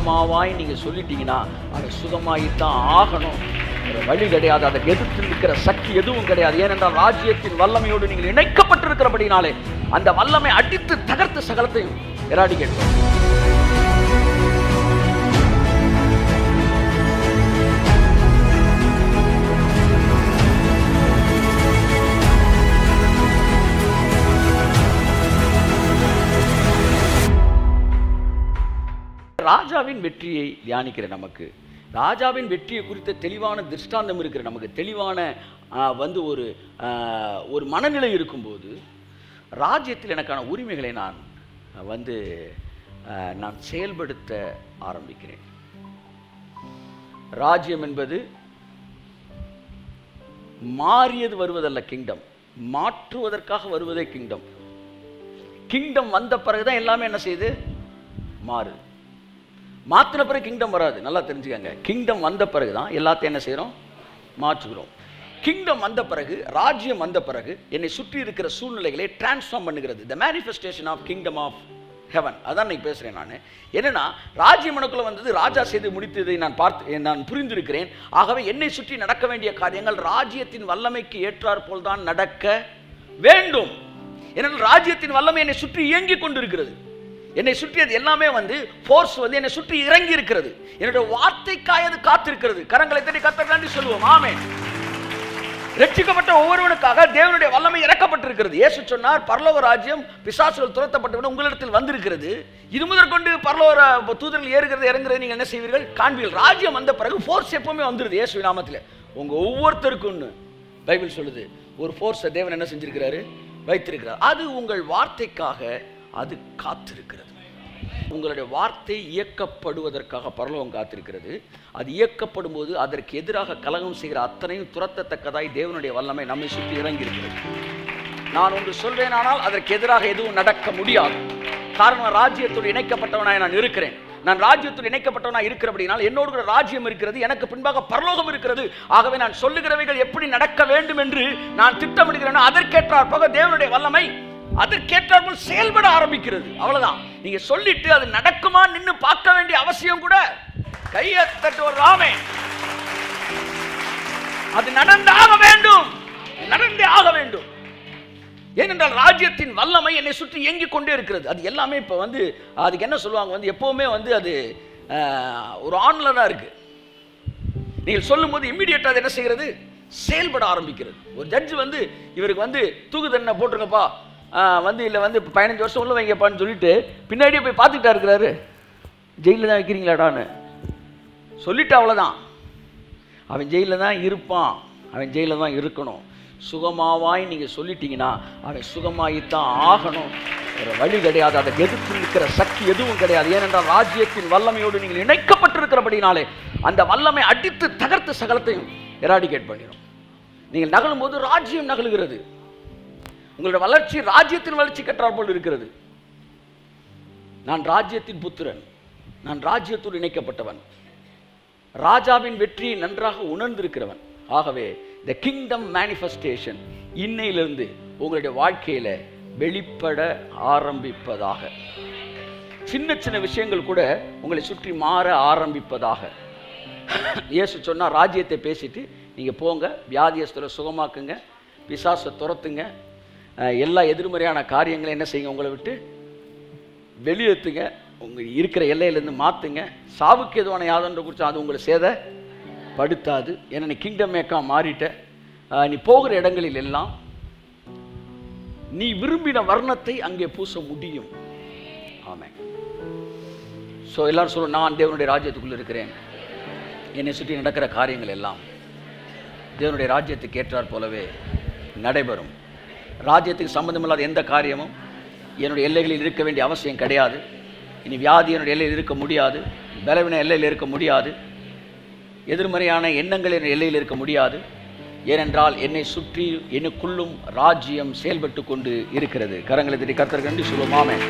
சுகமாவாய் நீங்கள் சொல்லிட்டீங்கன்னா அவன் சுகமாயித்தான் ஆகணும். ஒரு வழி கிடையாது. அதை எதிர்த்து நிற்கிற சக்தி எதுவும் கிடையாது. ஏனென்றால் ராஜ்யத்தின் வல்லமையோடு நீங்கள் இணைக்கப்பட்டிருக்கிறபடினாலே அந்த வல்லமை அடித்து தகர்த்து சகலத்தையும் எராடிகேட் பண்ணும். ராஜாவின் வெற்றியை தியானிக்கிற நமக்கு, ராஜாவின் வெற்றியை குறித்த தெளிவான திருஷ்டாந்தம் இருக்கிற நமக்கு, தெளிவான ஒரு மனநிலை இருக்கும்போது ராஜ்யத்தில் எனக்கான உரிமைகளை நான் செயல்படுத்த ஆரம்பிக்கிறேன். ராஜ்யம் என்பது மாறியது வருவதல்ல, கிங்டம் மாற்றுவதற்காக வருவதே கிங்டம். கிங்டம் வந்த பிறகுதான் எல்லாமே என்ன செய்யுது, மாறுது. மாற்றின பிறகு கிங்டம் வராது. நல்லா தெரிஞ்சுக்கங்க. கிங்டம் வந்த பிறகு தான் எல்லாத்தையும் என்ன செய்கிறோம், மாற்றுகிறோம். கிங்டம் வந்த பிறகு, ராஜ்யம் வந்த பிறகு என்னை சுற்றி இருக்கிற சூழ்நிலைகளை டிரான்ஸ்ஃபார்ம் பண்ணுகிறது. The manifestation of kingdom of heaven. அதான் இன்னைக்கு பேசுகிறேன் நான். என்னன்னா, ராஜ்யம் எனக்குள்ள வந்தது, ராஜா செய்து முடித்ததை நான் புரிந்திருக்கிறேன். ஆகவே என்னை சுற்றி நடக்க வேண்டிய காரியங்கள் ராஜ்யத்தின் வல்லமைக்கு ஏற்றாற் போல் தான் நடக்க வேண்டும். ஏனென்றால் ராஜ்யத்தின் வல்லமை என்னை சுற்றி இயங்கிக் கொண்டிருக்கிறது. என்னை சுற்றியது எல்லாமே ஃபோர்ஸ் என்னை சுற்றி இறங்கி இருக்கிறது. என்னுடைய வார்த்தைக்காய் அது காத்திருக்கிறது. கரங்களை தட்டி கர்த்தருக்கு நன்றி சொல்லுவோம். ஆமென். ரட்சிக்கப்பட்ட ஒவ்வொருவனுக்காக தேவனுடைய வல்லமை இறக்கப்பட்டிருக்கிறது. இயேசு சொன்னார், பரலோக ராஜ்யம் பிசாசுகள் துரத்தப்பட்டவுடன் உங்களிடத்தில் வந்திருக்கிறது. இது முதற்கொண்டு பரலோக தூதர்கள் ஏறுகிறது இறங்குறது நீங்கள் என்ன செய்வீர்கள், காண்பீர்கள். ராஜ்யம் வந்த பிறகு ஃபோர்ஸ் எப்பவுமே வந்துருது. இயேசு நாமத்தில் உங்க ஒவ்வொருத்தருக்கும் பைபிள் சொல்லுது, ஒரு ஃபோர்ஸை தேவன் என்ன செஞ்சிருக்கிறாரு, வைத்திருக்கிறார். அது உங்கள் வார்த்தைக்காக அது காத்திருக்கிறது. உங்களுடைய வார்த்தை இயக்கப்படுவதற்காக பரலோகம் காத்திருக்கிறது. அது இயக்கப்படும் போது அதற்கு எதிராக கலகம் செய்கிற அத்தனையும் துரத்தத்தக்கதாய் தேவனுடைய வல்லமை நம்மை சுற்றி இறங்கி இருக்கிறது. நான் ஒன்று சொல்வேன், ஆனால் அதற்கு எதிராக எதுவும் நடக்க முடியாது. காரணம், ராஜ்யத்தோடு இணைக்கப்பட்டவனாய் நான் இருக்கிறேன். நான் ராஜ்யத்தோடு இணைக்கப்பட்டவனாய் இருக்கிறபடினால் என்னோடு கூட ராஜ்யம் இருக்கிறது, எனக்கு பின்பாக பரலோகம் இருக்கிறது. ஆகவே நான் சொல்லுகிறவைகள் எப்படி நடக்க வேண்டும் என்று நான் திட்டமிடுகிறேன். அதற்கேற்றார் போக தேவனுடைய வல்லமை அதற்கேற்றாற்போல் செயல்பட ஆரம்பிக்கிறது. அவ்வளவுதான். நீங்க சொல்லிட்டு அது நடக்குமா நின்னு பார்க்க வேண்டிய அவசியம் கூட, கையை தட்டு ஒரு ஆமென். அது நடந்தாக வேண்டும், நடந்தே ஆக வேண்டும். ஏனென்றால் ராஜ்யத்தின் வல்லமை என்னை சுற்றி இயங்கிக் கொண்டே இருக்கிறது. அது எல்லாமே இப்ப அதுக்கு என்ன சொல்லுவாங்க, எப்பவுமே அது ஒரு ஆன்ல தான் இருக்கு. நீங்கள் சொல்லும் போது இம்மிடியேட்டா அது என்ன செய்கிறது, செயல்பட ஆரம்பிக்கிறது. ஒரு ஜட்ஜ் இவருக்கு தூக்கு தண்டனை போட்டுருங்கப்பா, இல்லை 15 வருஷம் உள்ள வைங்கப்பான்னு சொல்லிட்டு பின்னாடியே போய் பார்த்துக்கிட்டா இருக்கிறாரு. ஜெயிலில் தான் வைக்கிறீங்களாடான்னு சொல்லிட்டு அவ்வளோதான். அவன் ஜெயிலில் தான் இருப்பான், அவன் ஜெயிலில் தான் இருக்கணும். சுகமாவாய் நீங்கள் சொல்லிட்டீங்கன்னா அவன் சுகமாயித்தான் ஆகணும். ஒரு வழி கிடையாது. அதை எதிர்த்து நிற்கிற சக்தி எதுவும் கிடையாது. ஏனென்றால் ராஜ்யத்தின் வல்லமையோடு நீங்கள் இணைக்கப்பட்டிருக்கிறபடினாலே அந்த வல்லமை அடித்து தகர்த்து சகலத்தையும் எராடிகேட் பண்ணிடும். நீங்கள் நகலும் போது ராஜ்யம் நகலுகிறது. உங்களுடைய வளர்ச்சி ராஜ்யத்தின் வளர்ச்சி கற்றார் போல் இருக்கிறது. நான் ராஜ்யத்தின் புத்திரன், நான் ராஜ்யத்தோடு இணைக்கப்பட்டவன், ராஜாவின் வெற்றியை நன்றாக உணர்ந்திருக்கிறவன். ஆகவே த கிங்டம் மேனிஃபெஸ்டேஷன் இன்னையிலிருந்து உங்களுடைய வாழ்க்கையில வெளிப்பட ஆரம்பிப்பதாக. சின்ன சின்ன விஷயங்கள் கூட உங்களை சுற்றி மாற ஆரம்பிப்பதாக. இயேசு சொன்னா, ராஜ்யத்தை பேசிட்டு நீங்க போங்க, வியாதியஸ்தரை சுகமாக்குங்க, பிசாசை துரத்துங்க, எல்லா எதிர்மறையான காரியங்களை என்ன செய்யுங்க, உங்களை விட்டு வெளியேற்றுங்க, உங்கள் இருக்கிற எல்லையிலேருந்து மாற்றுங்க. சாவுக்கு எதுவான யாதொன்று குறித்து அது உங்களை சேதப்படுத்தாது. ஏன்னா நீ கிங்டம் மேக்கா மாறிட்ட. நீ போகிற இடங்களில் எல்லாம் நீ விரும்பின வர்ணத்தை அங்கே பூச முடியும். ஆமென். ஸோ எல்லாரும் சொல்லுவோம், நான் தேவனுடைய ராஜ்யத்துக்குள்ளே இருக்கிறேன். என்னை சுற்றி நடக்கிற காரியங்கள் எல்லாம் தேவனுடைய ராஜ்யத்துக்கு ஏற்றாற் போலவே நடைபெறும். ராஜ்யத்துக்கு சம்பந்தமில்லாத எந்த காரியமும் என்னுடைய எல்லைகளில் இருக்க வேண்டிய அவசியம் கிடையாது. இனி வியாதி என்னுடைய எல்லையில் இருக்க முடியாது, பலவீன எல்லையில் இருக்க முடியாது, எதிர்மறையான எண்ணங்கள் என்னுடைய எல்லையில் இருக்க முடியாது. ஏனென்றால் என்னை சுற்றி எனக்குள்ளும் ராஜ்யம் செயல்பட்டு கொண்டு இருக்கிறது. கரங்களை தட்டி கர்த்தருக்கு நன்றி சொல்லுவோம். ஆமென்.